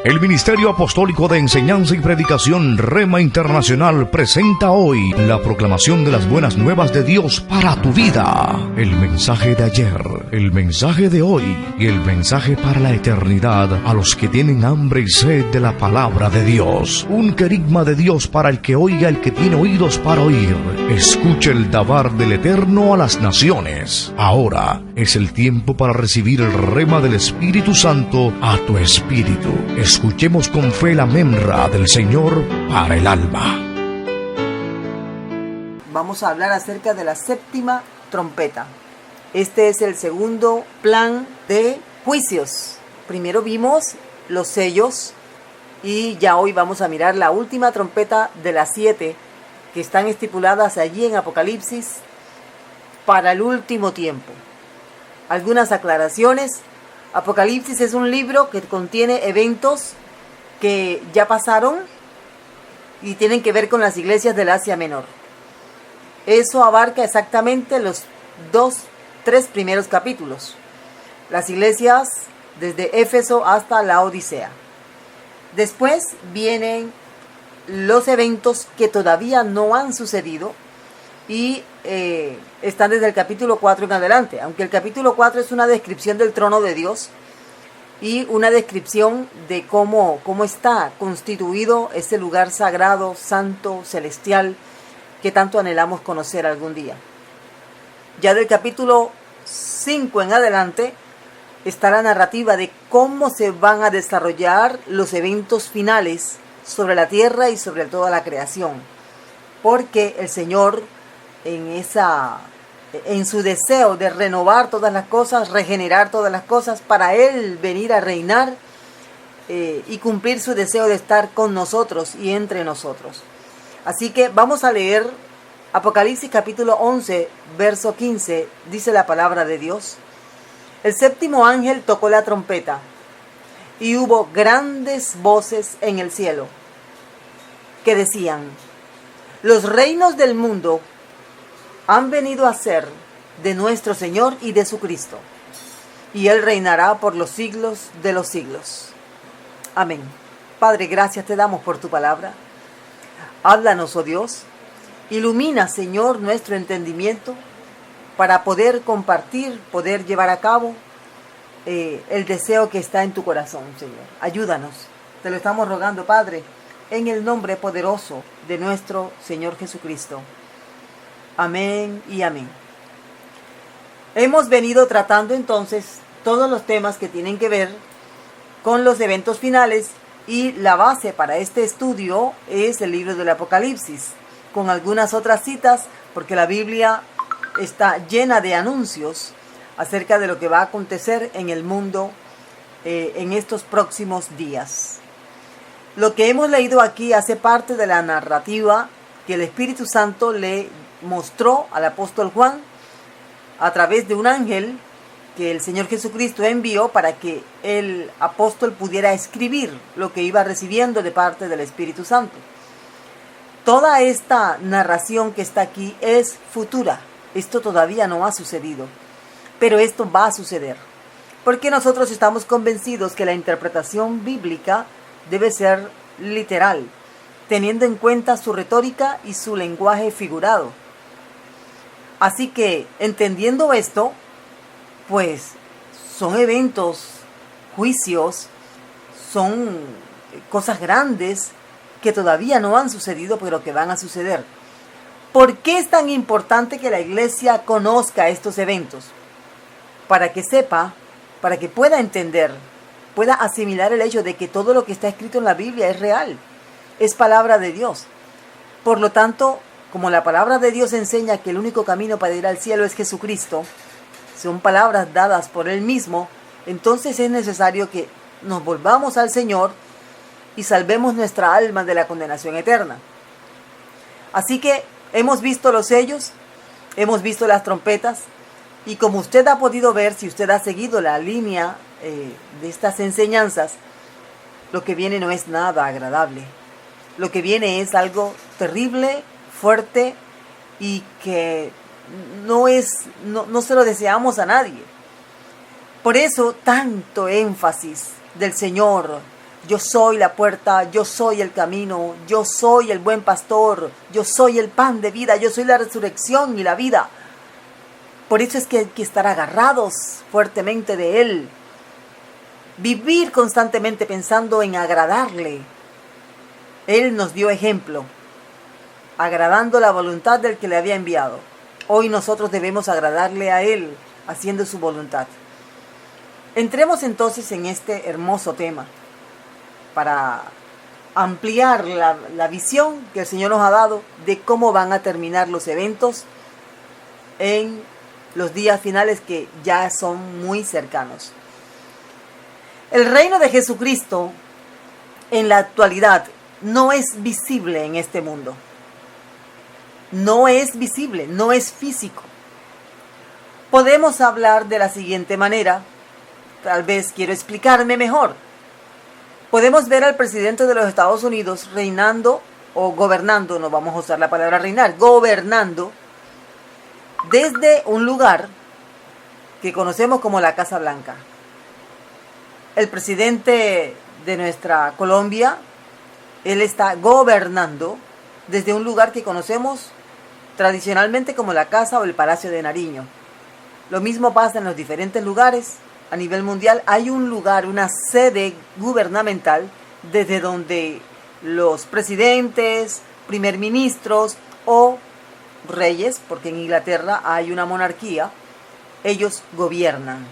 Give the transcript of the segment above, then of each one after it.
El Ministerio Apostólico de Enseñanza y Predicación Rema Internacional presenta hoy la proclamación de las buenas nuevas de Dios para tu vida. El mensaje de ayer, el mensaje de hoy y el mensaje para la eternidad a los que tienen hambre y sed de la palabra de Dios. Un querigma de Dios para el que oiga, el que tiene oídos para oír. Escuche el dabar del Eterno a las naciones. Ahora es el tiempo para recibir el rema del Espíritu Santo a tu espíritu. Escuchemos con fe la memra del Señor para el alma. Vamos a hablar acerca de la séptima trompeta. Este es el segundo plan de juicios. Primero vimos los sellos y ya hoy vamos a mirar la última trompeta de las 7 que están estipuladas allí en Apocalipsis para el último tiempo. Algunas aclaraciones. Apocalipsis es un libro que contiene eventos que ya pasaron y tienen que ver con las iglesias del Asia Menor. Eso abarca exactamente los 3 primeros capítulos. Las iglesias desde Éfeso hasta la Odisea. Después vienen los eventos que todavía no han sucedido y están desde el capítulo 4 en adelante, aunque el capítulo 4 es una descripción del trono de Dios y una descripción de cómo está constituido ese lugar sagrado, santo, celestial, que tanto anhelamos conocer algún día. Ya del capítulo 5 en adelante está la narrativa de cómo se van a desarrollar los eventos finales sobre la tierra y sobre toda la creación, porque el Señor en su deseo de renovar todas las cosas, regenerar todas las cosas, para Él venir a reinar y cumplir su deseo de estar con nosotros y entre nosotros. Así que vamos a leer Apocalipsis capítulo 11, verso 15, dice la palabra de Dios. El séptimo ángel tocó la trompeta y hubo grandes voces en el cielo que decían: los reinos del mundo han venido a ser de nuestro Señor y de su Cristo, y Él reinará por los siglos de los siglos. Amén. Padre, gracias te damos por tu palabra. Háblanos, oh Dios. Ilumina, Señor, nuestro entendimiento para poder compartir, poder llevar a cabo el deseo que está en tu corazón, Señor. Ayúdanos. Te lo estamos rogando, Padre, en el nombre poderoso de nuestro Señor Jesucristo. Amén y amén. Hemos venido tratando entonces todos los temas que tienen que ver con los eventos finales y la base para este estudio es el libro del Apocalipsis, con algunas otras citas, porque la Biblia está llena de anuncios acerca de lo que va a acontecer en el mundo en estos próximos días. Lo que hemos leído aquí hace parte de la narrativa que el Espíritu Santo le mostró al apóstol Juan a través de un ángel que el Señor Jesucristo envió para que el apóstol pudiera escribir lo que iba recibiendo de parte del Espíritu Santo. Toda esta narración que está aquí es futura. Esto todavía no ha sucedido, pero esto va a suceder, porque nosotros estamos convencidos que la interpretación bíblica debe ser literal, teniendo en cuenta su retórica y su lenguaje figurado. Así que, entendiendo esto, pues son eventos, juicios, son cosas grandes que todavía no han sucedido, pero que van a suceder. ¿Por qué es tan importante que la iglesia conozca estos eventos? Para que sepa, para que pueda entender, pueda asimilar el hecho de que todo lo que está escrito en la Biblia es real, es palabra de Dios. Por lo tanto, como la palabra de Dios enseña que el único camino para ir al cielo es Jesucristo, son palabras dadas por Él mismo, entonces es necesario que nos volvamos al Señor y salvemos nuestra alma de la condenación eterna. Así que hemos visto los sellos, hemos visto las trompetas, y como usted ha podido ver, si usted ha seguido la línea de estas enseñanzas, lo que viene no es nada agradable. Lo que viene es algo terrible, fuerte y que no se lo deseamos a nadie. Por eso tanto énfasis del Señor Yo soy la puerta, yo soy el camino, yo soy el buen pastor, yo soy el pan de vida, yo soy la resurrección y la vida. Por eso es que hay que estar agarrados fuertemente de Él. Vivir constantemente pensando en agradarle. Él nos dio ejemplo, agradando la voluntad del que le había enviado. Hoy nosotros debemos agradarle a Él, haciendo su voluntad. Entremos entonces en este hermoso tema, para ampliar la visión que el Señor nos ha dado de cómo van a terminar los eventos en los días finales que ya son muy cercanos. El reino de Jesucristo en la actualidad no es visible en este mundo. No es visible, no es físico. Podemos hablar de la siguiente manera, tal vez quiero explicarme mejor. Podemos ver al presidente de los Estados Unidos reinando o gobernando, no vamos a usar la palabra reinar, gobernando desde un lugar que conocemos como la Casa Blanca. El presidente de nuestra Colombia, él está gobernando desde un lugar que conocemos tradicionalmente como la Casa o el Palacio de Nariño. Lo mismo pasa en los diferentes lugares. A nivel mundial hay un lugar, una sede gubernamental desde donde los presidentes, primer ministros o reyes, porque en Inglaterra hay una monarquía, ellos gobiernan.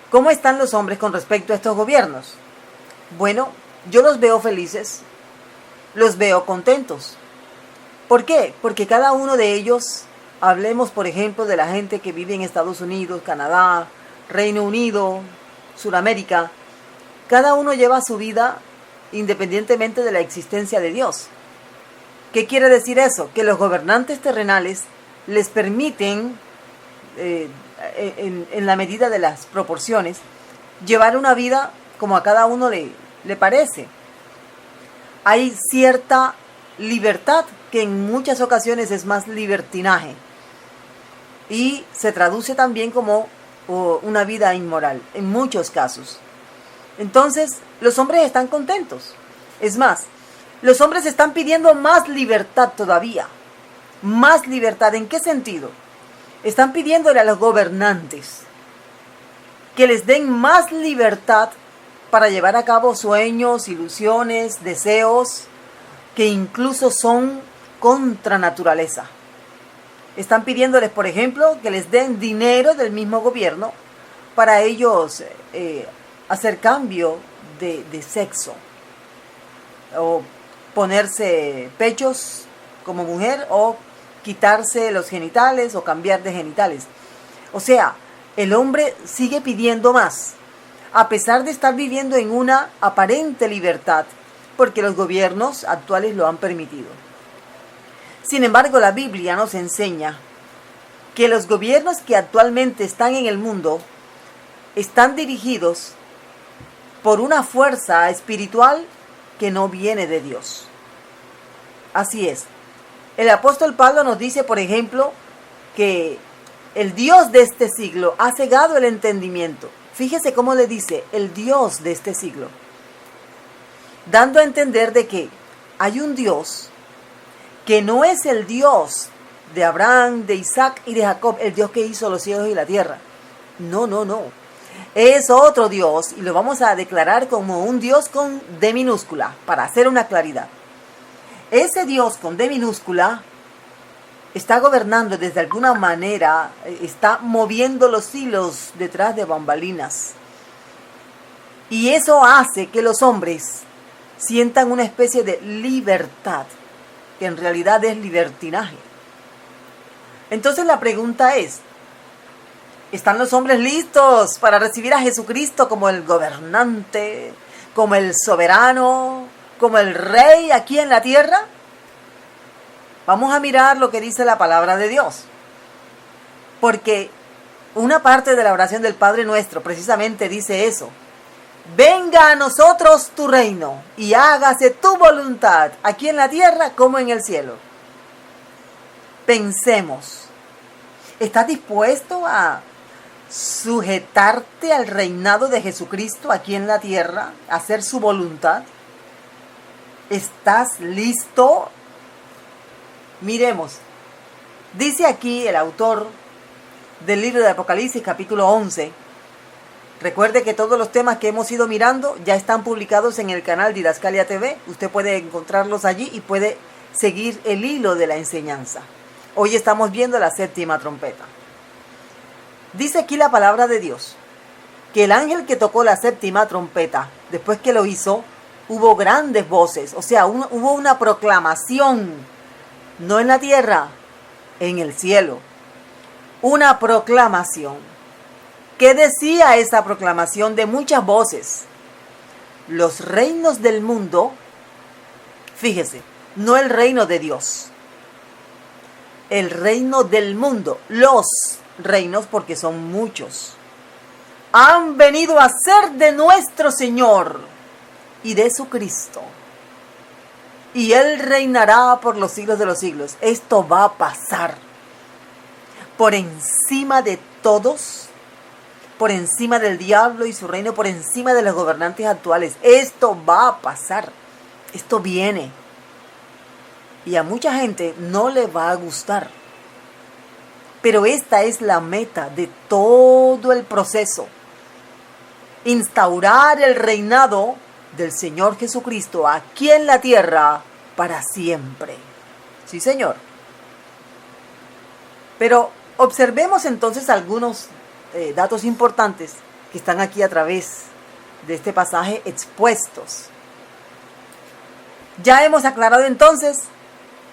¿Cómo están los hombres con respecto a estos gobiernos? Bueno, yo los veo felices, los veo contentos. ¿Por qué? Porque cada uno de ellos, hablemos por ejemplo de la gente que vive en Estados Unidos, Canadá, Reino Unido, Sudamérica, cada uno lleva su vida independientemente de la existencia de Dios. ¿Qué quiere decir eso? Que los gobernantes terrenales les permiten, en la medida de las proporciones, llevar una vida como a cada uno le parece. Hay cierta libertad que en muchas ocasiones es más libertinaje y se traduce también como una vida inmoral en muchos casos. Entonces los hombres están contentos. Es más, los hombres están pidiendo más libertad todavía. Más libertad, ¿en qué sentido? Están pidiéndole a los gobernantes que les den más libertad para llevar a cabo sueños, ilusiones, deseos que incluso son contra naturaleza. Están pidiéndoles, por ejemplo, que les den dinero del mismo gobierno para ellos hacer cambio de sexo, o ponerse pechos como mujer, o quitarse los genitales, o cambiar de genitales. O sea, el hombre sigue pidiendo más, a pesar de estar viviendo en una aparente libertad, porque los gobiernos actuales lo han permitido. Sin embargo, la Biblia nos enseña que los gobiernos que actualmente están en el mundo están dirigidos por una fuerza espiritual que no viene de Dios. Así es. El apóstol Pablo nos dice, por ejemplo, que el Dios de este siglo ha cegado el entendimiento. Fíjese cómo le dice, el Dios de este siglo, dando a entender de que hay un Dios que no es el Dios de Abraham, de Isaac y de Jacob, el Dios que hizo los cielos y la tierra. No. Es otro Dios, y lo vamos a declarar como un Dios con D minúscula, para hacer una claridad. Ese Dios con D minúscula está gobernando desde alguna manera, está moviendo los hilos detrás de bambalinas. Y eso hace que los hombres sientan una especie de libertad, que en realidad es libertinaje. Entonces la pregunta es, ¿están los hombres listos para recibir a Jesucristo como el gobernante, como el soberano, como el rey aquí en la tierra? Vamos a mirar lo que dice la palabra de Dios. Porque una parte de la oración del Padre Nuestro precisamente dice eso. Venga a nosotros tu reino y hágase tu voluntad aquí en la tierra como en el cielo. Pensemos. ¿Estás dispuesto a sujetarte al reinado de Jesucristo aquí en la tierra, hacer su voluntad? ¿Estás listo? Miremos. Dice aquí el autor del libro de Apocalipsis, capítulo 11. Recuerde que todos los temas que hemos ido mirando ya están publicados en el canal Didascalia TV. Usted puede encontrarlos allí y puede seguir el hilo de la enseñanza. Hoy estamos viendo la séptima trompeta. Dice aquí la palabra de Dios que el ángel que tocó la séptima trompeta, después que lo hizo, hubo grandes voces, o sea, hubo una proclamación, no en la tierra, en el cielo. Una proclamación. ¿Qué decía esa proclamación de muchas voces? Los reinos del mundo, fíjese, no el reino de Dios, el reino del mundo, los reinos, porque son muchos, han venido a ser de nuestro Señor y de su Cristo, y Él reinará por los siglos de los siglos. Esto va a pasar por encima de todos, por encima del diablo y su reino, por encima de los gobernantes actuales. Esto va a pasar, esto viene, y a mucha gente no le va a gustar. Pero esta es la meta de todo el proceso. Instaurar el reinado del Señor Jesucristo aquí en la tierra para siempre. Sí, Señor. Pero observemos entonces algunos datos importantes que están aquí a través de este pasaje expuestos. Ya hemos aclarado entonces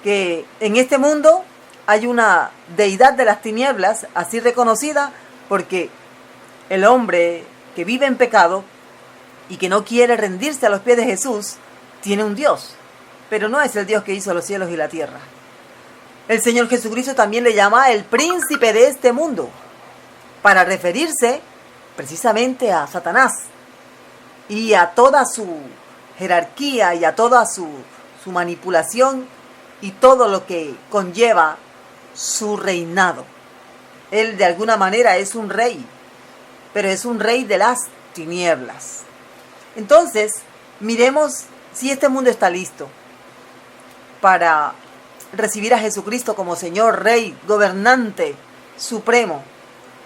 que en este mundo hay una deidad de las tinieblas, así reconocida, porque el hombre que vive en pecado y que no quiere rendirse a los pies de Jesús, tiene un Dios, pero no es el Dios que hizo los cielos y la tierra. El Señor Jesucristo también le llama el príncipe de este mundo, para referirse precisamente a Satanás y a toda su jerarquía y a toda su manipulación y todo lo que conlleva su reinado. Él de alguna manera es un rey, pero es un rey de las tinieblas. Entonces, miremos si este mundo está listo para recibir a Jesucristo como Señor, Rey, Gobernante, Supremo,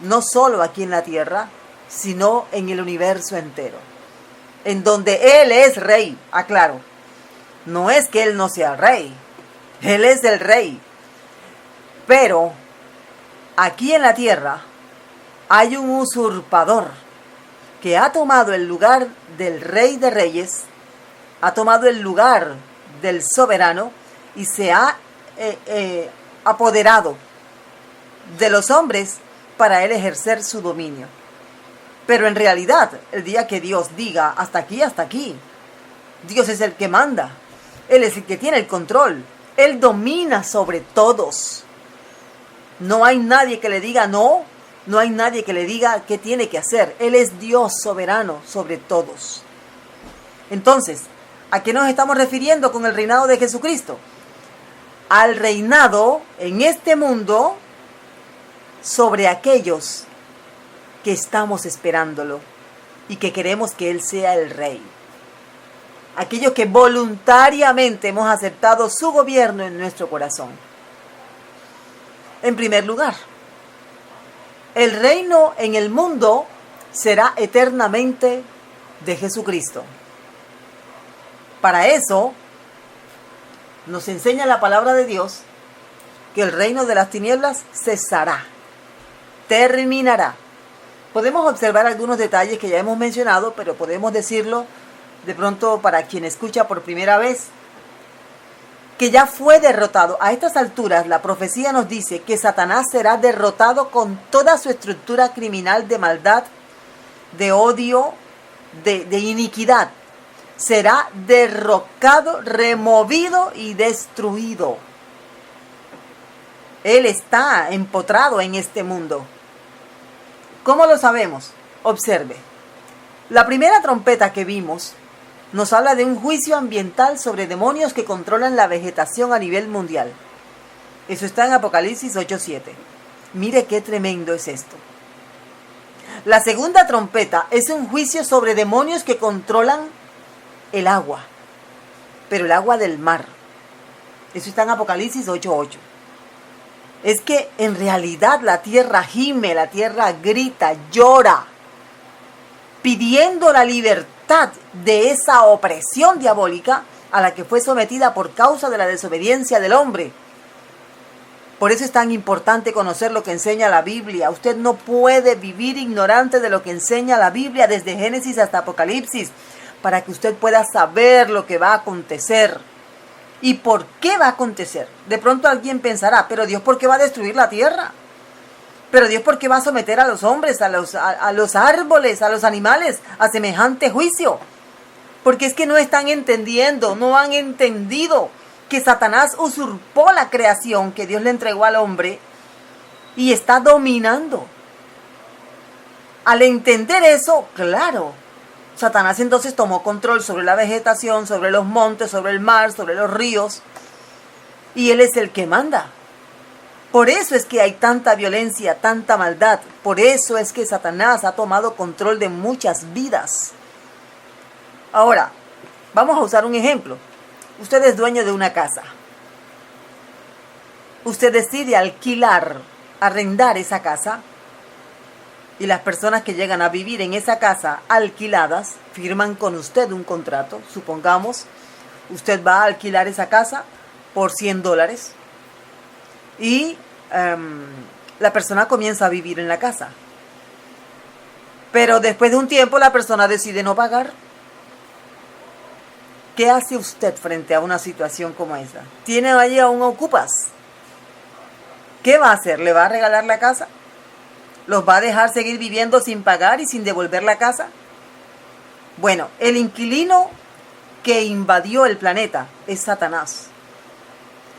no solo aquí en la tierra, sino en el universo entero, en donde Él es Rey. Aclaro, no es que Él no sea Rey, Él es el Rey, pero aquí en la tierra hay un usurpador que ha tomado el lugar del Rey de Reyes, ha tomado el lugar del soberano y se ha apoderado de los hombres para él ejercer su dominio. Pero en realidad, el día que Dios diga hasta aquí, Dios es el que manda, Él es el que tiene el control, Él domina sobre todos. No hay nadie que le diga no, no hay nadie que le diga qué tiene que hacer. Él es Dios soberano sobre todos. Entonces, ¿a qué nos estamos refiriendo con el reinado de Jesucristo? Al reinado en este mundo sobre aquellos que estamos esperándolo y que queremos que Él sea el Rey. Aquellos que voluntariamente hemos aceptado su gobierno en nuestro corazón. En primer lugar, el reino en el mundo será eternamente de Jesucristo. Para eso, nos enseña la palabra de Dios que el reino de las tinieblas cesará, terminará. Podemos observar algunos detalles que ya hemos mencionado, pero podemos decirlo de pronto para quien escucha por primera vez, que ya fue derrotado. A estas alturas la profecía nos dice que Satanás será derrotado con toda su estructura criminal de maldad, de odio, de iniquidad. Será derrocado, removido y destruido. Él está empotrado en este mundo. ¿Cómo lo sabemos? Observe. La primera trompeta que vimos nos habla de un juicio ambiental sobre demonios que controlan la vegetación a nivel mundial. Eso está en Apocalipsis 8:7. Mire qué tremendo es esto. La segunda trompeta es un juicio sobre demonios que controlan el agua, pero el agua del mar. Eso está en Apocalipsis 8:8. Es que en realidad la tierra gime, la tierra grita, llora, pidiendo la libertad de esa opresión diabólica a la que fue sometida por causa de la desobediencia del hombre. Por eso es tan importante conocer lo que enseña la Biblia. Usted no puede vivir ignorante de lo que enseña la Biblia desde Génesis hasta Apocalipsis, para que usted pueda saber lo que va a acontecer y por qué va a acontecer. De pronto alguien pensará, pero Dios, ¿por qué va a destruir la tierra? Pero Dios, ¿por qué va a someter a los hombres, a los árboles, a los animales, a semejante juicio? Porque es que no están entendiendo, no han entendido que Satanás usurpó la creación que Dios le entregó al hombre y está dominando. Al entender eso, claro, Satanás entonces tomó control sobre la vegetación, sobre los montes, sobre el mar, sobre los ríos, y él es el que manda. Por eso es que hay tanta violencia, tanta maldad. Por eso es que Satanás ha tomado control de muchas vidas. Ahora, vamos a usar un ejemplo. Usted es dueño de una casa. Usted decide alquilar, arrendar esa casa. Y las personas que llegan a vivir en esa casa alquiladas firman con usted un contrato. Supongamos, usted va a alquilar esa casa por $100. Y la persona comienza a vivir en la casa. Pero después de un tiempo la persona decide no pagar. ¿Qué hace usted frente a una situación como esa? Tiene allí a un ocupas. ¿Qué va a hacer? ¿Le va a regalar la casa? ¿Los va a dejar seguir viviendo sin pagar y sin devolver la casa? Bueno, el inquilino que invadió el planeta es Satanás.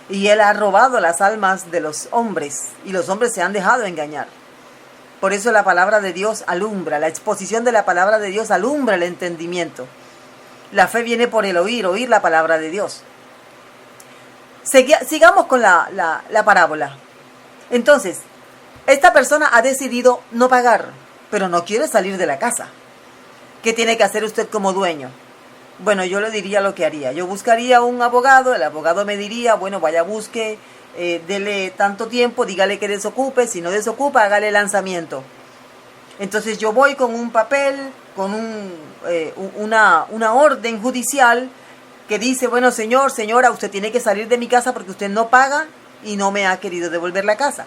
Y él ha robado las almas de los hombres. Y los hombres se han dejado engañar. Por eso la palabra de Dios alumbra. La exposición de la palabra de Dios alumbra el entendimiento. La fe viene por el oír la palabra de Dios. Sigamos con la parábola. Entonces, esta persona ha decidido no pagar, pero no quiere salir de la casa. ¿Qué tiene que hacer usted como dueño? Bueno, yo le diría lo que haría. Yo buscaría un abogado, el abogado me diría, bueno, vaya, busque, dele tanto tiempo, dígale que desocupe, si no desocupa, hágale lanzamiento. Entonces yo voy con un papel, con una orden judicial que dice, bueno, señor, señora, usted tiene que salir de mi casa porque usted no paga y no me ha querido devolver la casa.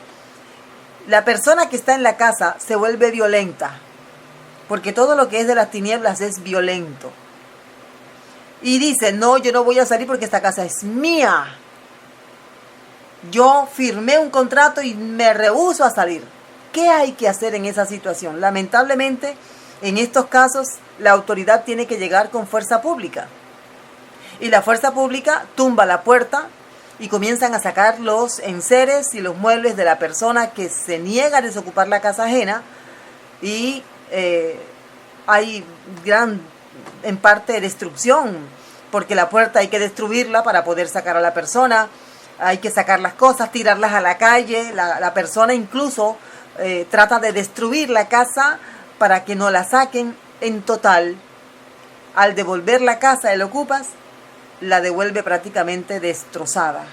La persona que está en la casa se vuelve violenta, porque todo lo que es de las tinieblas es violento. Y dice, no, yo no voy a salir porque esta casa es mía. Yo firmé un contrato y me rehúso a salir. ¿Qué hay que hacer en esa situación? Lamentablemente, en estos casos, la autoridad tiene que llegar con fuerza pública. Y la fuerza pública tumba la puerta y comienzan a sacar los enseres y los muebles de la persona que se niega a desocupar la casa ajena. Y hay en parte, destrucción, porque la puerta hay que destruirla para poder sacar a la persona. Hay que sacar las cosas, tirarlas a la calle. La persona incluso trata de destruir la casa para que no la saquen. En total, al devolver la casa, el ocupas la devuelve prácticamente destrozada.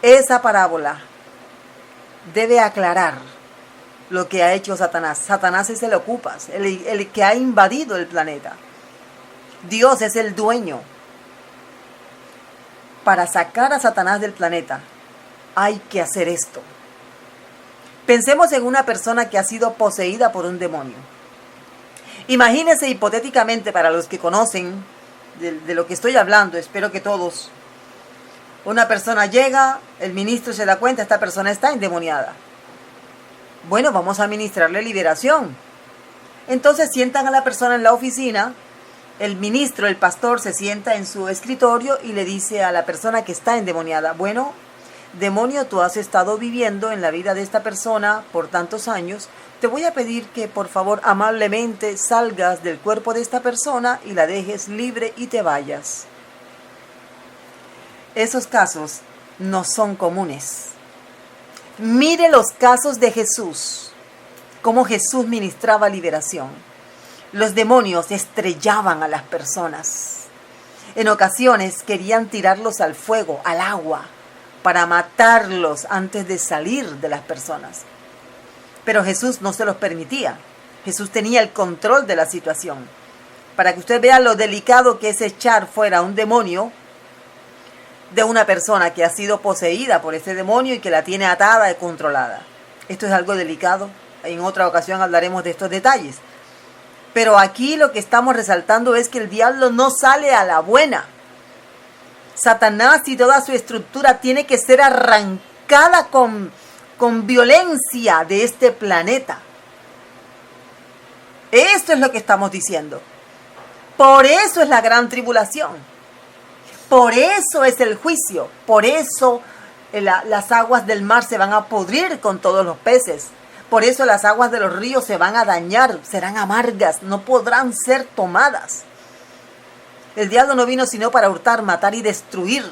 Esa parábola debe aclarar lo que ha hecho Satanás. Satanás es el ocupas, el que ha invadido el planeta. Dios es el dueño. Para sacar a Satanás del planeta hay que hacer esto. Pensemos en una persona que ha sido poseída por un demonio. Imagínense hipotéticamente, para los que conocen de lo que estoy hablando, espero que todos, una persona llega, el ministro se da cuenta, esta persona está endemoniada. Bueno, vamos a administrarle liberación. Entonces sientan a la persona en la oficina, el ministro, el pastor, se sienta en su escritorio y le dice a la persona que está endemoniada, bueno, demonio, tú has estado viviendo en la vida de esta persona por tantos años, te voy a pedir que por favor amablemente salgas del cuerpo de esta persona y la dejes libre y te vayas. Esos casos no son comunes. Mire los casos de Jesús. cómo Jesús ministraba liberación. Los demonios estrellaban a las personas. En ocasiones querían tirarlos al fuego, al agua, para matarlos antes de salir de las personas. Pero Jesús no se los permitía. Jesús tenía el control de la situación. Para que usted vea lo delicado que es echar fuera un demonio de una persona que ha sido poseída por ese demonio y que la tiene atada y controlada. Esto es algo delicado. En otra ocasión hablaremos de estos detalles. Pero aquí lo que estamos resaltando es que el diablo no sale a la buena. Satanás y toda su estructura tiene que ser arrancada con violencia de este planeta. Esto es lo que estamos diciendo. Por eso es la gran tribulación. Por eso es el juicio. Por eso las aguas del mar se van a pudrir con todos los peces. Por eso las aguas de los ríos se van a dañar, serán amargas, no podrán ser tomadas. El diablo no vino sino para hurtar, matar y destruir.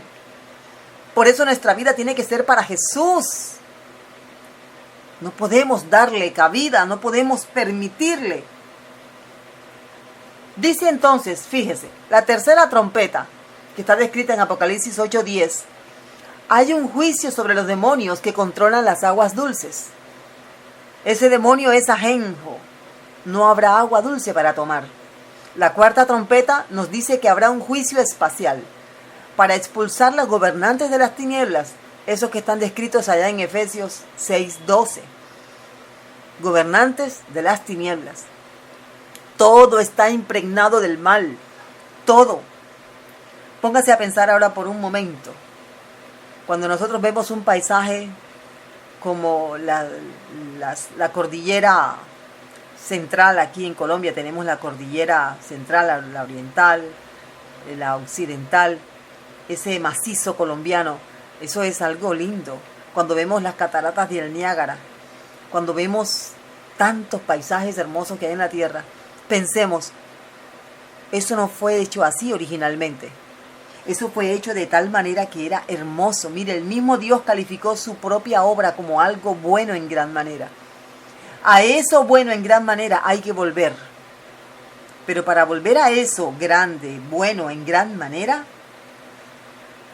Por eso nuestra vida tiene que ser para Jesús. No podemos darle cabida, no podemos permitirle. Dice entonces, fíjese, la tercera trompeta, que está descrita en Apocalipsis 8:10, hay un juicio sobre los demonios que controlan las aguas dulces. Ese demonio es ajenjo, no habrá agua dulce para tomar. La cuarta trompeta nos dice que habrá un juicio espacial para expulsar los gobernantes de las tinieblas, esos que están descritos allá en Efesios 6:12. Gobernantes de las tinieblas. Todo está impregnado del mal, todo. Póngase a pensar ahora por un momento. Cuando nosotros vemos un paisaje como la cordillera central, aquí en Colombia tenemos la cordillera central, la oriental, la occidental, ese macizo colombiano, eso es algo lindo. Cuando vemos las cataratas del Niágara, cuando vemos tantos paisajes hermosos que hay en la tierra, pensemos, eso no fue hecho así originalmente. Eso fue hecho de tal manera que era hermoso. Mire, el mismo Dios calificó su propia obra como algo bueno en gran manera. A eso bueno en gran manera hay que volver. Pero para volver a eso grande, bueno en gran manera,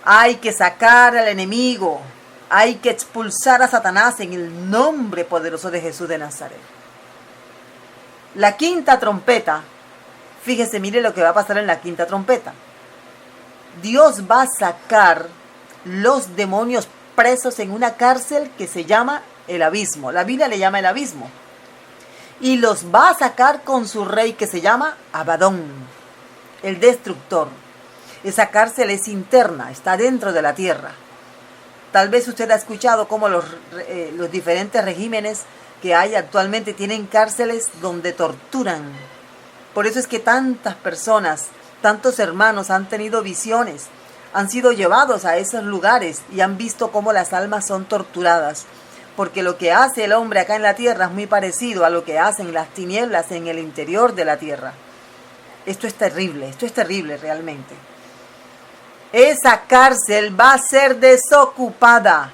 hay que sacar al enemigo. Hay que expulsar a Satanás en el nombre poderoso de Jesús de Nazaret. La quinta trompeta, fíjese, mire lo que va a pasar en la quinta trompeta. Dios va a sacar los demonios presos en una cárcel que se llama el abismo. La Biblia le llama el abismo. Y los va a sacar con su rey que se llama Abadón, el destructor. Esa cárcel es interna, está dentro de la tierra. Tal vez usted ha escuchado cómo los diferentes regímenes que hay actualmente tienen cárceles donde torturan. Por eso es que tantas personas, tantos hermanos han tenido visiones, han sido llevados a esos lugares y han visto cómo las almas son torturadas. Porque lo que hace el hombre acá en la tierra es muy parecido a lo que hacen las tinieblas en el interior de la tierra. Esto es terrible realmente. Esa cárcel va a ser desocupada.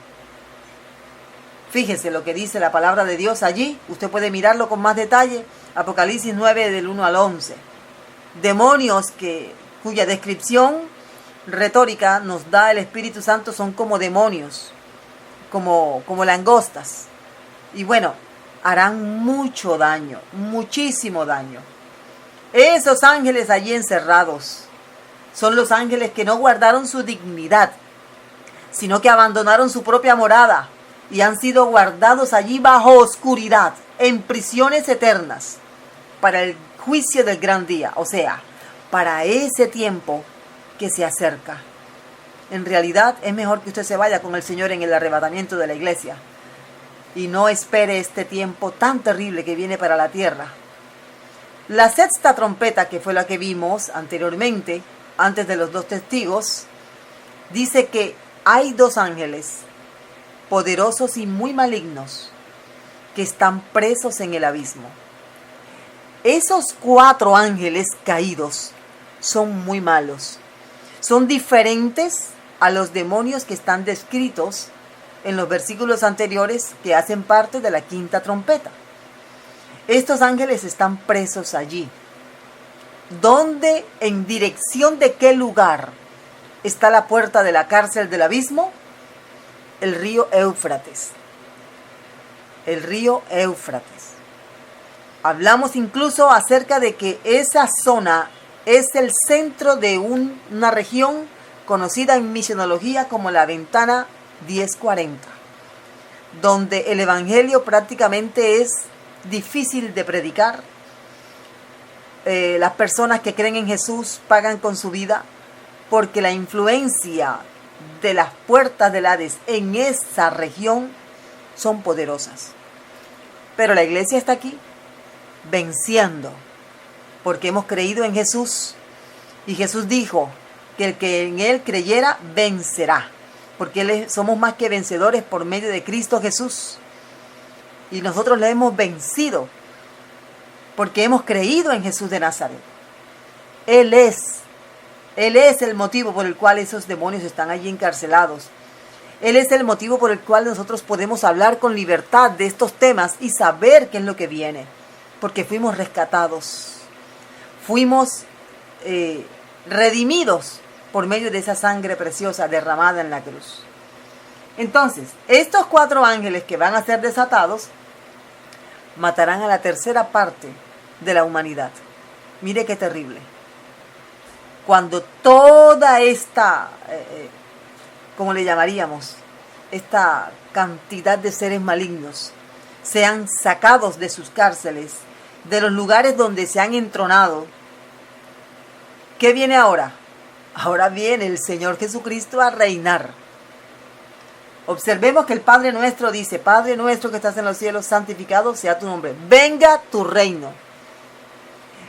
Fíjese lo que dice la palabra de Dios allí. Usted puede mirarlo con más detalle. Apocalipsis 9 del 1 al 11. Demonios cuya descripción retórica nos da el Espíritu Santo son como demonios, como langostas. Y bueno, harán mucho daño, muchísimo daño. Esos ángeles allí encerrados son los ángeles que no guardaron su dignidad, sino que abandonaron su propia morada y han sido guardados allí bajo oscuridad, en prisiones eternas, para el juicio del gran día, o sea, para ese tiempo que se acerca. En realidad es mejor que usted se vaya con el Señor en el arrebatamiento de la iglesia y no espere este tiempo tan terrible que viene para la tierra. La sexta trompeta, que fue la que vimos anteriormente, antes de los dos testigos, dice que hay dos ángeles poderosos y muy malignos que están presos en el abismo. Esos 4 ángeles caídos son muy malos. Son diferentes a los demonios que están descritos en los versículos anteriores que hacen parte de la quinta trompeta. Estos ángeles están presos allí. ¿Dónde, en dirección de qué lugar está la puerta de la cárcel del abismo? El río Éufrates. El río Éufrates. Hablamos incluso acerca de que esa zona es el centro de una región conocida en misionología como la Ventana 1040, donde el evangelio prácticamente es difícil de predicar. Las personas que creen en Jesús pagan con su vida porque la influencia de las puertas del Hades en esa región son poderosas. Pero la iglesia está aquí venciendo porque hemos creído en Jesús, y Jesús dijo que el que en Él creyera vencerá, porque somos más que vencedores por medio de Cristo Jesús, y nosotros le hemos vencido porque hemos creído en Jesús de Nazaret. Él es el motivo por el cual esos demonios están allí encarcelados. Él es el motivo por el cual nosotros podemos hablar con libertad de estos temas y saber qué es lo que viene, porque fuimos rescatados, fuimos redimidos por medio de esa sangre preciosa derramada en la cruz. Entonces, estos 4 ángeles que van a ser desatados matarán a la tercera parte de la humanidad. Mire qué terrible. Cuando toda esta, ¿cómo le llamaríamos? Esta cantidad de seres malignos sean sacados de sus cárceles, de los lugares donde se han entronado. ¿Qué viene ahora? Ahora viene el Señor Jesucristo a reinar. Observemos que el Padre nuestro dice: Padre nuestro que estás en los cielos, santificado sea tu nombre. Venga tu reino.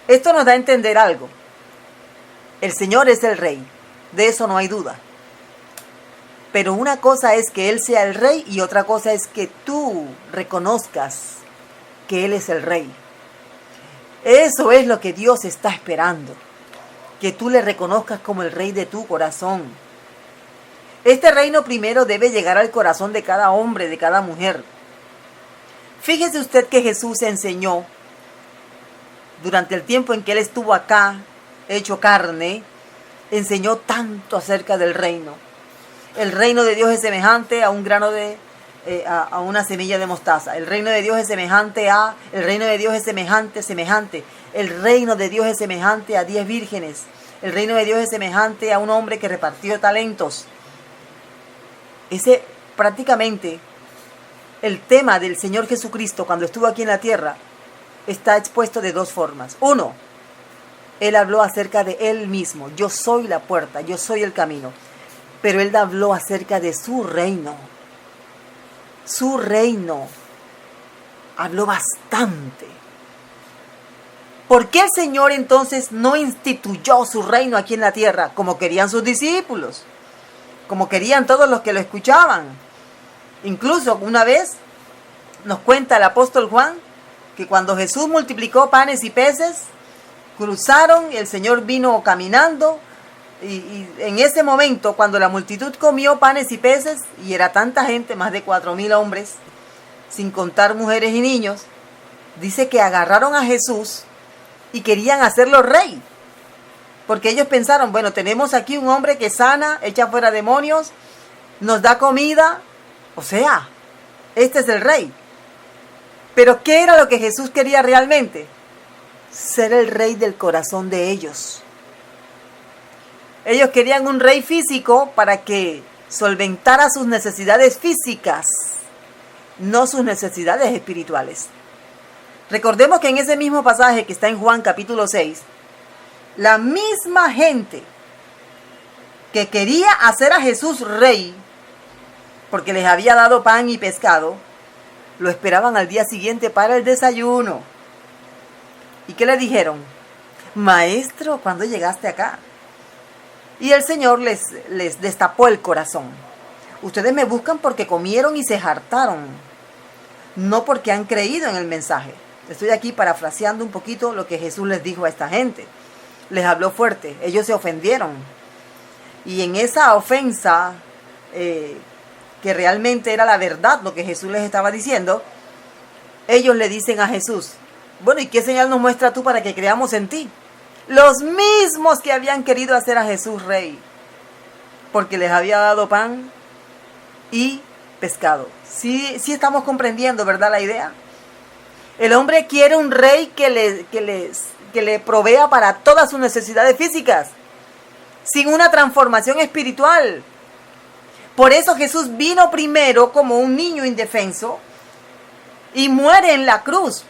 Esto nos da a entender algo. El Señor es el Rey, de eso no hay duda. Pero una cosa es que Él sea el Rey y otra cosa es que tú reconozcas que Él es el Rey. Eso es lo que Dios está esperando, que tú le reconozcas como el Rey de tu corazón. Este reino primero debe llegar al corazón de cada hombre, de cada mujer. Fíjese usted que Jesús enseñó durante el tiempo en que Él estuvo acá, hecho carne, enseñó tanto acerca del reino. El reino de Dios es semejante a un grano de, a una semilla de mostaza. El reino de Dios es semejante a, el reino de Dios es semejante. El reino de Dios es semejante a 10 vírgenes. El reino de Dios es semejante a un hombre que repartió talentos. Ese prácticamente el tema del Señor Jesucristo cuando estuvo aquí en la tierra está expuesto de 2 formas. 1, Él habló acerca de Él mismo. Yo soy la puerta, yo soy el camino. Pero Él habló acerca de su reino. Su reino. Habló bastante. ¿Por qué el Señor entonces no instituyó su reino aquí en la tierra como querían sus discípulos? Como querían todos los que lo escuchaban. Incluso una vez nos cuenta el apóstol Juan que cuando Jesús multiplicó panes y peces, cruzaron y el Señor vino caminando. Y en ese momento, cuando la multitud comió panes y peces, y era tanta gente, más de 4,000 hombres, sin contar mujeres y niños, dice que agarraron a Jesús y querían hacerlo rey. Porque ellos pensaron, bueno, tenemos aquí un hombre que sana, echa fuera demonios, nos da comida, o sea, este es el rey. Pero ¿qué era lo que Jesús quería realmente? Ser el rey del corazón de ellos. Ellos querían un rey físico para que solventara sus necesidades físicas, no sus necesidades espirituales. Recordemos que en ese mismo pasaje que está en Juan capítulo 6, la misma gente que quería hacer a Jesús rey, porque les había dado pan y pescado, lo esperaban al día siguiente para el desayuno. ¿Y qué le dijeron? Maestro, ¿cuándo llegaste acá? Y el Señor les destapó el corazón. Ustedes me buscan porque comieron y se hartaron, no porque han creído en el mensaje. Estoy aquí parafraseando un poquito lo que Jesús les dijo a esta gente. Les habló fuerte, ellos se ofendieron. Y en esa ofensa, que realmente era la verdad lo que Jesús les estaba diciendo, ellos le dicen a Jesús: Bueno, ¿y qué señal nos muestra tú para que creamos en ti? Los mismos que habían querido hacer a Jesús rey, porque les había dado pan y pescado. Sí estamos comprendiendo, ¿verdad, la idea? El hombre quiere un rey que le provea para todas sus necesidades físicas, sin una transformación espiritual. Por eso Jesús vino primero como un niño indefenso y muere en la cruz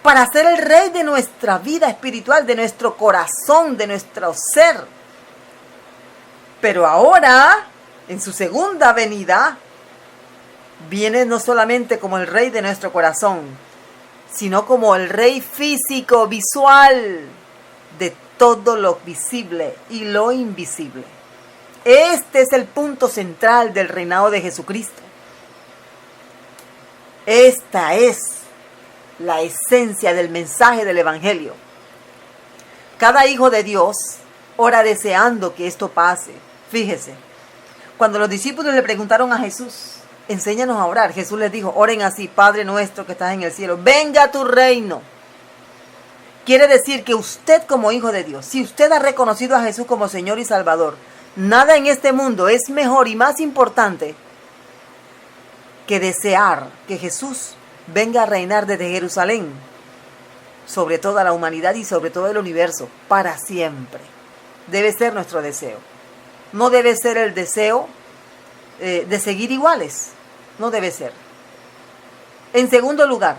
para ser el rey de nuestra vida espiritual, de nuestro corazón, de nuestro ser. Pero ahora, en su segunda venida, viene no solamente como el rey de nuestro corazón, sino como el rey físico, visual, de todo lo visible y lo invisible. Este es el punto central del reinado de Jesucristo. Esta es la esencia del mensaje del Evangelio. Cada hijo de Dios ora deseando que esto pase. Fíjese, cuando los discípulos le preguntaron a Jesús, enséñanos a orar, Jesús les dijo, oren así: Padre nuestro que estás en el cielo, venga tu reino. Quiere decir que usted, como hijo de Dios, si usted ha reconocido a Jesús como Señor y Salvador, nada en este mundo es mejor y más importante que desear que Jesús venga a reinar desde Jerusalén sobre toda la humanidad y sobre todo el universo para siempre. Debe ser nuestro deseo. No debe ser el deseo de seguir iguales. No debe ser. En segundo lugar,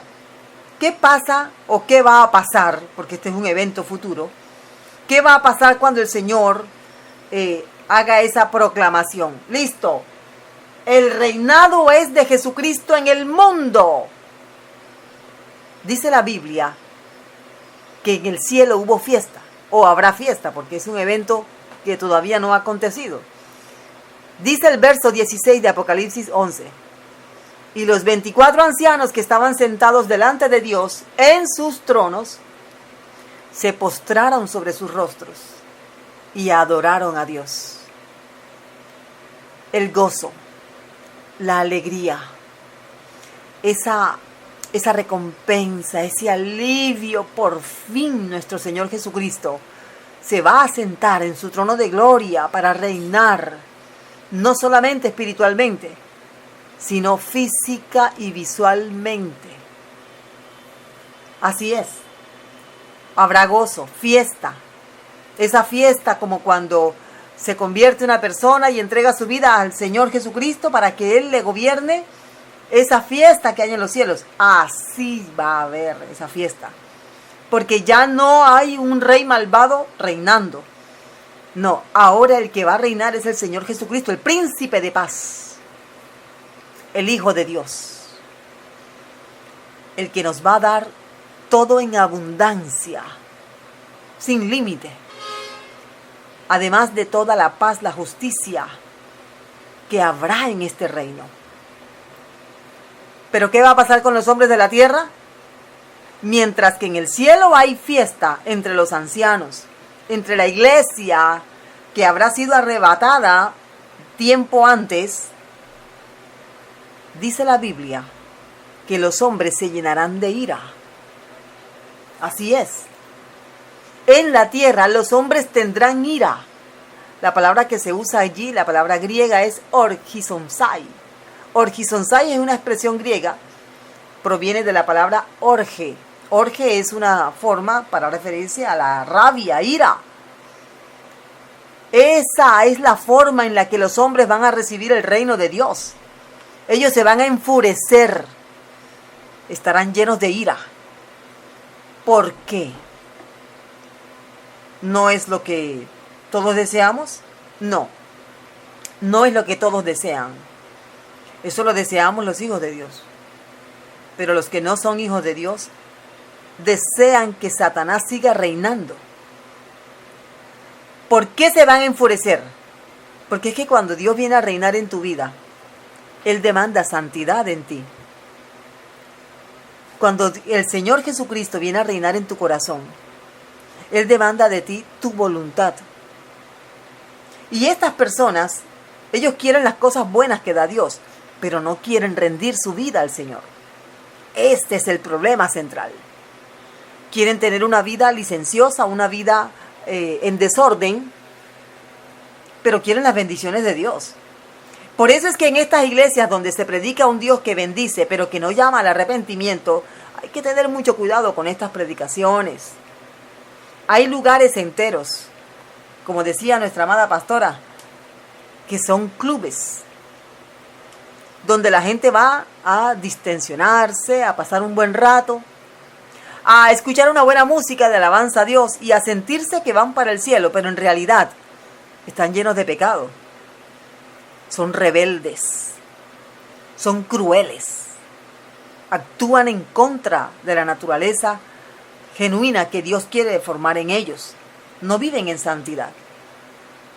¿qué pasa o qué va a pasar? Porque este es un evento futuro. ¿Qué va a pasar cuando el Señor haga esa proclamación? Listo. El reinado es de Jesucristo en el mundo. Dice la Biblia que en el cielo hubo fiesta, o habrá fiesta, porque es un evento que todavía no ha acontecido. Dice el verso 16 de Apocalipsis 11. Y los 24 ancianos que estaban sentados delante de Dios en sus tronos, se postraron sobre sus rostros y adoraron a Dios. El gozo, la alegría, esa recompensa, ese alivio, por fin nuestro Señor Jesucristo se va a sentar en su trono de gloria para reinar, no solamente espiritualmente, sino física y visualmente. Así es. Habrá gozo, fiesta. Esa fiesta como cuando se convierte una persona y entrega su vida al Señor Jesucristo para que Él le gobierne. Esa fiesta que hay en los cielos, así va a haber esa fiesta. Porque ya no hay un rey malvado reinando. No, ahora el que va a reinar es el Señor Jesucristo, el príncipe de paz. El Hijo de Dios. El que nos va a dar todo en abundancia, sin límite. Además de toda la paz, la justicia que habrá en este reino. ¿Pero qué va a pasar con los hombres de la tierra? Mientras que en el cielo hay fiesta entre los ancianos, entre la iglesia que habrá sido arrebatada tiempo antes, dice la Biblia que los hombres se llenarán de ira. Así es. En la tierra los hombres tendrán ira. La palabra que se usa allí, la palabra griega es orgisonsai. Orgisonsai es una expresión griega, proviene de la palabra orge. Orge es una forma para referirse a la rabia, ira. Esa es la forma en la que los hombres van a recibir el reino de Dios. Ellos se van a enfurecer, estarán llenos de ira. ¿Por qué? ¿No es lo que todos deseamos? No, no es lo que todos desean. Eso lo deseamos los hijos de Dios. Pero los que no son hijos de Dios desean que Satanás siga reinando. ¿Por qué se van a enfurecer? Porque es que cuando Dios viene a reinar en tu vida, Él demanda santidad en ti. Cuando el Señor Jesucristo viene a reinar en tu corazón, Él demanda de ti tu voluntad. Y estas personas, ellos quieren las cosas buenas que da Dios, pero no quieren rendir su vida al Señor. Este es el problema central. quieren tener una vida licenciosa, una vida en desorden, pero quieren las bendiciones de Dios. Por eso es que en estas iglesias donde se predica un Dios que bendice, pero que no llama al arrepentimiento, hay que tener mucho cuidado con estas predicaciones. Hay lugares enteros, como decía nuestra amada pastora, que son clubes, donde la gente va a distensionarse, a pasar un buen rato, a escuchar una buena música de alabanza a Dios y a sentirse que van para el cielo, pero en realidad están llenos de pecado. Son rebeldes, son crueles, actúan en contra de la naturaleza genuina que Dios quiere formar en ellos. No viven en santidad.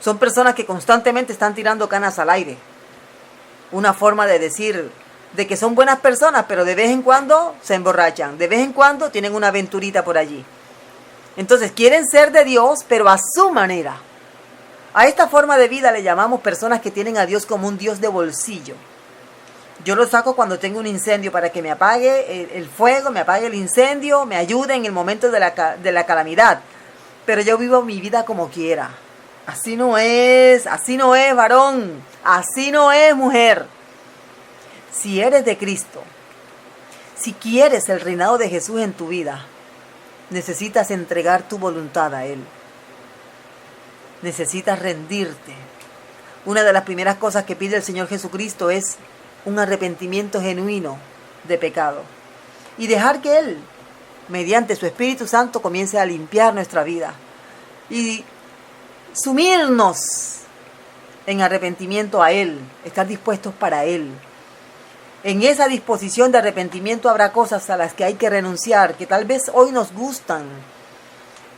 Son personas que constantemente están tirando canas al aire. Una forma de decir de que son buenas personas, pero de vez en cuando se emborrachan, de vez en cuando tienen una aventurita por allí. Entonces quieren ser de Dios, pero a su manera. A esta forma de vida le llamamos personas que tienen a Dios como un Dios de bolsillo. Yo lo saco cuando tengo un incendio para que me apague el fuego, me apague el incendio, me ayude en el momento de la calamidad. Pero yo vivo mi vida como quiera. Así no es varón, así no es mujer. Si eres de Cristo, si quieres el reinado de Jesús en tu vida, necesitas entregar tu voluntad a Él. Necesitas rendirte. Una de las primeras cosas que pide el Señor Jesucristo es un arrepentimiento genuino de pecado. Y dejar que Él, mediante su Espíritu Santo, comience a limpiar nuestra vida. Y sumirnos en arrepentimiento a Él. Estar dispuestos para Él. En esa disposición de arrepentimiento habrá cosas a las que hay que renunciar, que tal vez hoy nos gustan.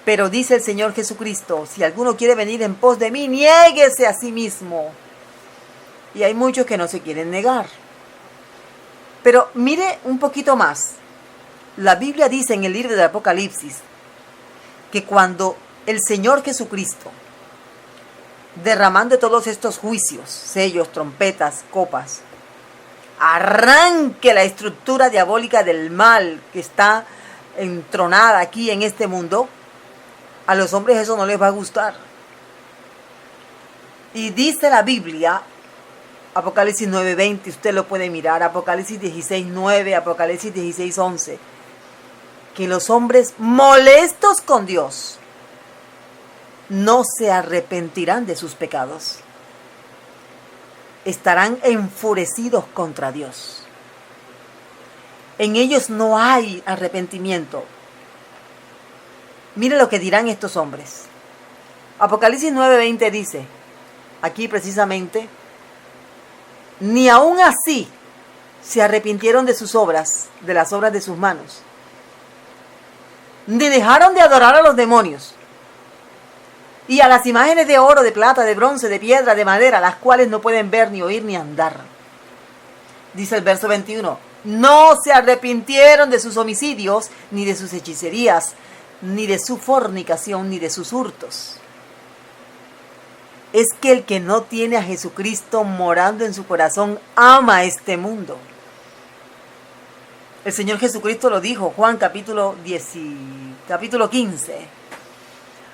Pero dice el Señor Jesucristo, si alguno quiere venir en pos de mí, niéguese a sí mismo. Y hay muchos que no se quieren negar. Pero mire un poquito más. La Biblia dice en el libro de Apocalipsis que cuando el Señor Jesucristo, derramando todos estos juicios, sellos, trompetas, copas, arranque la estructura diabólica del mal que está entronada aquí en este mundo, a los hombres eso no les va a gustar. Y dice la Biblia, Apocalipsis 9:20, usted lo puede mirar, Apocalipsis 16:9, Apocalipsis 16:11, que los hombres molestos con Dios no se arrepentirán de sus pecados. Estarán enfurecidos contra Dios. En ellos no hay arrepentimiento. Mire lo que dirán estos hombres. Apocalipsis 9:20 dice, aquí precisamente, ni aún así se arrepintieron de sus obras, de las obras de sus manos, ni dejaron de adorar a los demonios y a las imágenes de oro, de plata, de bronce, de piedra, de madera, las cuales no pueden ver, ni oír, ni andar. Dice el verso 21, no se arrepintieron de sus homicidios, ni de sus hechicerías, ni de su fornicación, ni de sus hurtos. Es que el que no tiene a Jesucristo morando en su corazón ama este mundo. El Señor Jesucristo lo dijo, Juan capítulo 15.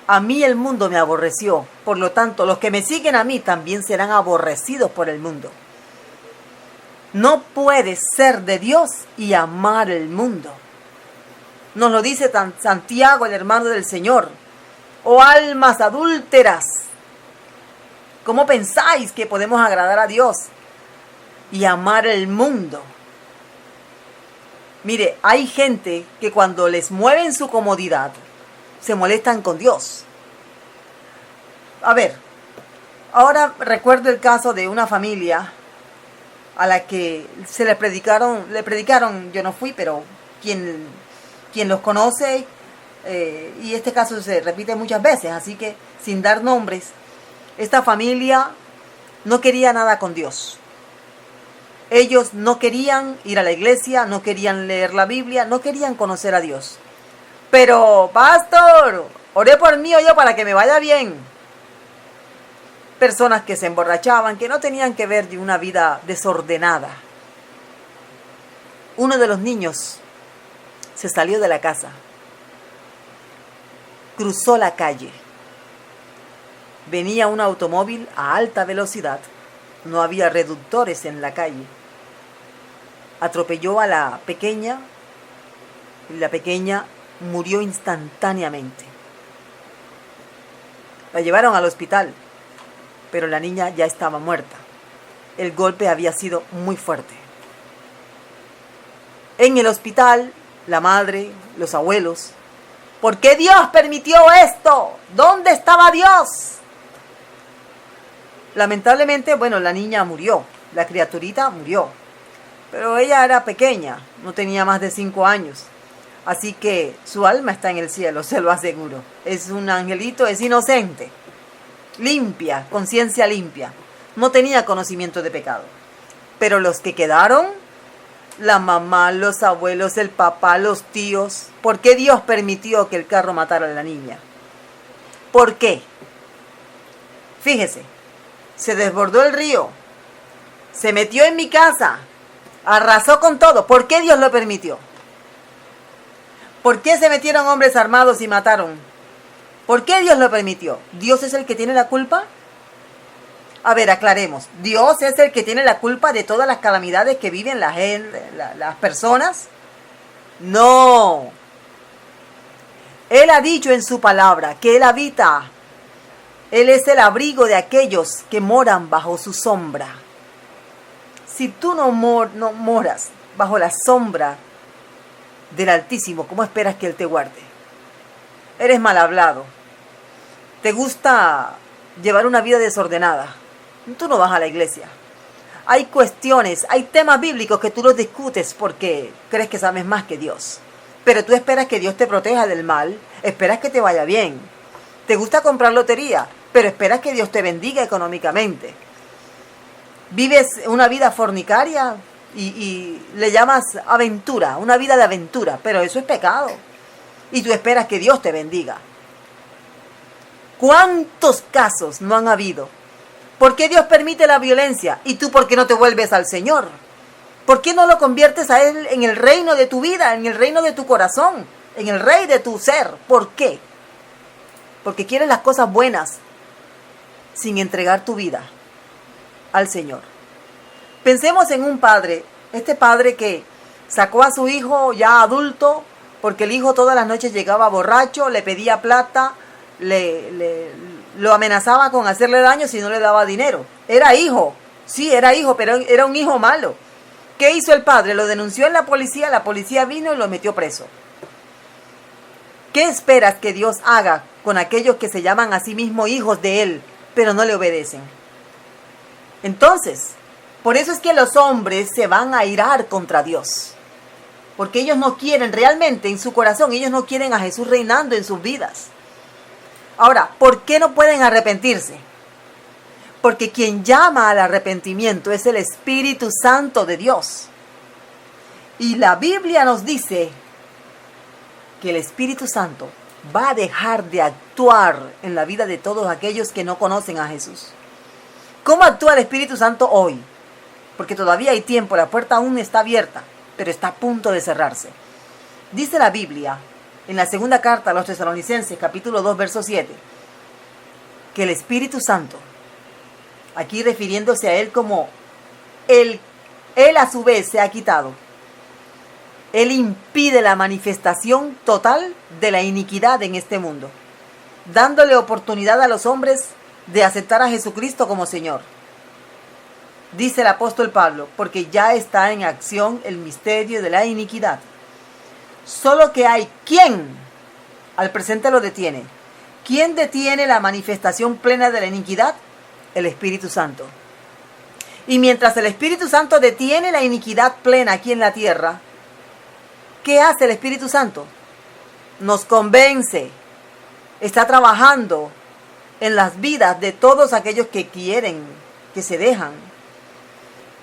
A mí el mundo me aborreció, por lo tanto los que me siguen a mí también serán aborrecidos por el mundo. No puedes ser de Dios y amar el mundo. Nos lo dice Santiago, el hermano del Señor. Oh almas adúlteras, ¿cómo pensáis que podemos agradar a Dios y amar el mundo? Mire, hay gente que cuando les mueven su comodidad, se molestan con Dios. A ver, ahora recuerdo el caso de una familia a la que le predicaron, yo no fui, pero quien los conoce, y este caso se repite muchas veces, así que sin dar nombres, esta familia no quería nada con Dios. Ellos no querían ir a la iglesia, no querían leer la Biblia, no querían conocer a Dios. Pero, pastor, oré por mí o yo para que me vaya bien. Personas que se emborrachaban, que no tenían que ver de una vida desordenada. Uno de los niños se salió de la casa cruzó la calle. Venía un automóvil a alta velocidad. No había reductores en la calle. Atropelló a la pequeña y la pequeña murió instantáneamente. La llevaron al hospital, pero la niña ya estaba muerta. El golpe había sido muy fuerte. En el hospital, la madre, los abuelos, ¿por qué Dios permitió esto? ¿Dónde estaba Dios? Lamentablemente, la niña murió, la criaturita murió, pero ella era pequeña, no tenía más de 5 años, así que su alma está en el cielo, se lo aseguro. Es un angelito, es inocente, limpia, conciencia limpia, no tenía conocimiento de pecado. Pero los que quedaron, la mamá, los abuelos, el papá, los tíos, ¿por qué Dios permitió que el carro matara a la niña? ¿Por qué? Fíjese. Se desbordó el río, se metió en mi casa, arrasó con todo. ¿Por qué Dios lo permitió? ¿Por qué se metieron hombres armados y mataron? ¿Por qué Dios lo permitió? ¿Dios es el que tiene la culpa? A ver, aclaremos. ¿Dios es el que tiene la culpa de todas las calamidades que viven la gente, las personas? No. Él ha dicho en su palabra que Él habita. Él es el abrigo de aquellos que moran bajo su sombra. Si tú no moras bajo la sombra del Altísimo, ¿cómo esperas que Él te guarde? Eres mal hablado. Te gusta llevar una vida desordenada. Tú no vas a la iglesia. Hay cuestiones, hay temas bíblicos que tú los discutes porque crees que sabes más que Dios. Pero tú esperas que Dios te proteja del mal, esperas que te vaya bien. Te gusta comprar lotería, pero esperas que Dios te bendiga económicamente. Vives una vida fornicaria y le llamas aventura, una vida de aventura, pero eso es pecado. Y tú esperas que Dios te bendiga. ¿Cuántos casos no han habido? ¿Por qué Dios permite la violencia? ¿Y tú por qué no te vuelves al Señor? ¿Por qué no lo conviertes a Él en el reino de tu vida, en el reino de tu corazón, en el rey de tu ser? ¿Por qué? Porque quieres las cosas buenas sin entregar tu vida al Señor. Pensemos en un padre, este padre que sacó a su hijo ya adulto, porque el hijo todas las noches llegaba borracho, le pedía plata, lo amenazaba con hacerle daño si no le daba dinero. Era hijo, sí, era hijo, pero era un hijo malo. ¿Qué hizo el padre? Lo denunció en la policía vino y lo metió preso. ¿Qué esperas que Dios haga con aquellos que se llaman a sí mismos hijos de Él, pero no le obedecen? Entonces, por eso es que los hombres se van a irar contra Dios. Porque ellos no quieren realmente en su corazón, ellos no quieren a Jesús reinando en sus vidas. Ahora, ¿por qué no pueden arrepentirse? Porque quien llama al arrepentimiento es el Espíritu Santo de Dios. Y la Biblia nos dice que el Espíritu Santo va a dejar de actuar en la vida de todos aquellos que no conocen a Jesús. ¿Cómo actúa el Espíritu Santo hoy? Porque todavía hay tiempo, la puerta aún está abierta, pero está a punto de cerrarse. Dice la Biblia, en la segunda carta a los Tesalonicenses, capítulo 2, verso 7, que el Espíritu Santo, aquí refiriéndose a Él como Él a su vez se ha quitado, Él impide la manifestación total de la iniquidad en este mundo, dándole oportunidad a los hombres de aceptar a Jesucristo como Señor. Dice el apóstol Pablo, porque ya está en acción el misterio de la iniquidad. Solo que hay quien al presente lo detiene. ¿Quién detiene la manifestación plena de la iniquidad? El Espíritu Santo. Y mientras el Espíritu Santo detiene la iniquidad plena aquí en la tierra, ¿qué hace el Espíritu Santo? Nos convence. Está trabajando en las vidas de todos aquellos que quieren, que se dejan.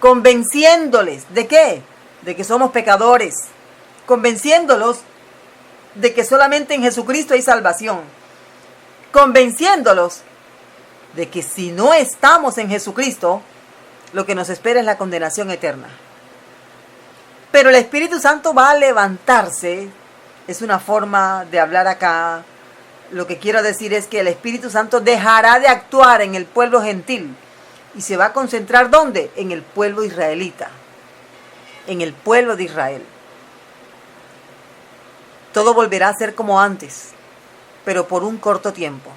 Convenciéndoles, ¿de qué? De que somos pecadores. Convenciéndolos de que solamente en Jesucristo hay salvación. Convenciéndolos de que si no estamos en Jesucristo, lo que nos espera es la condenación eterna. Pero el Espíritu Santo va a levantarse, es una forma de hablar acá Lo que quiero decir es que el Espíritu Santo dejará de actuar en el pueblo gentil y se va a concentrar ¿dónde? En el pueblo israelita, en el pueblo de Israel. Todo volverá a ser como antes, pero por un corto tiempo.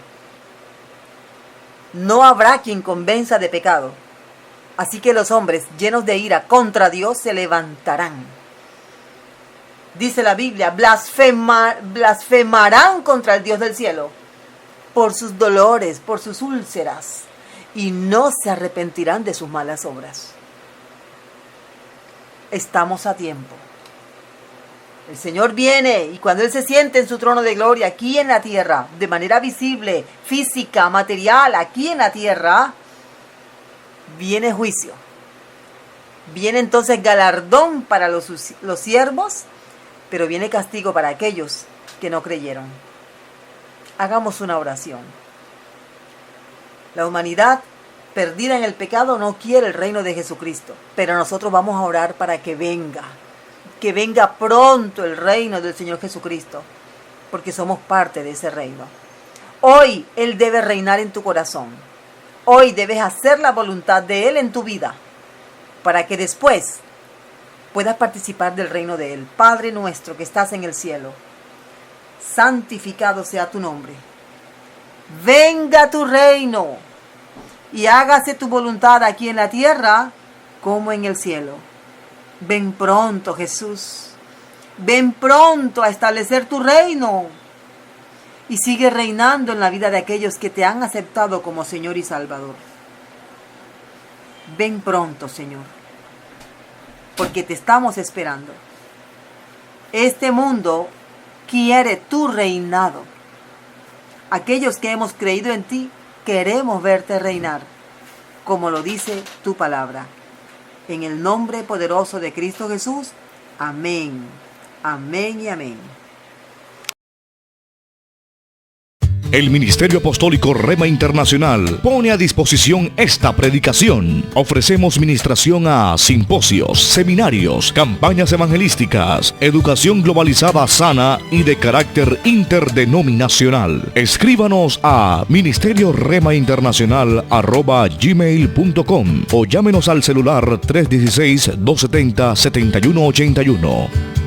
No habrá quien convenza de pecado, así que los hombres llenos de ira contra Dios se levantarán. Dice la Biblia, blasfemarán contra el Dios del cielo por sus dolores, por sus úlceras, y no se arrepentirán de sus malas obras. Estamos a tiempo. El Señor viene y cuando Él se siente en su trono de gloria aquí en la tierra, de manera visible, física, material, aquí en la tierra, viene juicio. Viene entonces galardón para los siervos, pero viene castigo para aquellos que no creyeron. Hagamos una oración. La humanidad perdida en el pecado no quiere el reino de Jesucristo, pero nosotros vamos a orar para que venga pronto el reino del Señor Jesucristo, porque somos parte de ese reino. Hoy Él debe reinar en tu corazón. Hoy debes hacer la voluntad de Él en tu vida, para que después puedas participar del reino de Él. Padre nuestro que estás en el cielo, santificado sea tu nombre. Venga tu reino y hágase tu voluntad aquí en la tierra como en el cielo. Ven pronto, Jesús. Ven pronto a establecer tu reino y sigue reinando en la vida de aquellos que te han aceptado como Señor y Salvador. Ven pronto, Señor, porque te estamos esperando. Este mundo quiere tu reinado. Aquellos que hemos creído en ti, queremos verte reinar, como lo dice tu palabra. En el nombre poderoso de Cristo Jesús. Amén. Amén y amén. El Ministerio Apostólico Rema Internacional pone a disposición esta predicación. Ofrecemos ministración a simposios, seminarios, campañas evangelísticas, educación globalizada sana y de carácter interdenominacional. Escríbanos a ministerioremainternacional@gmail.com o llámenos al celular 316-270-7181.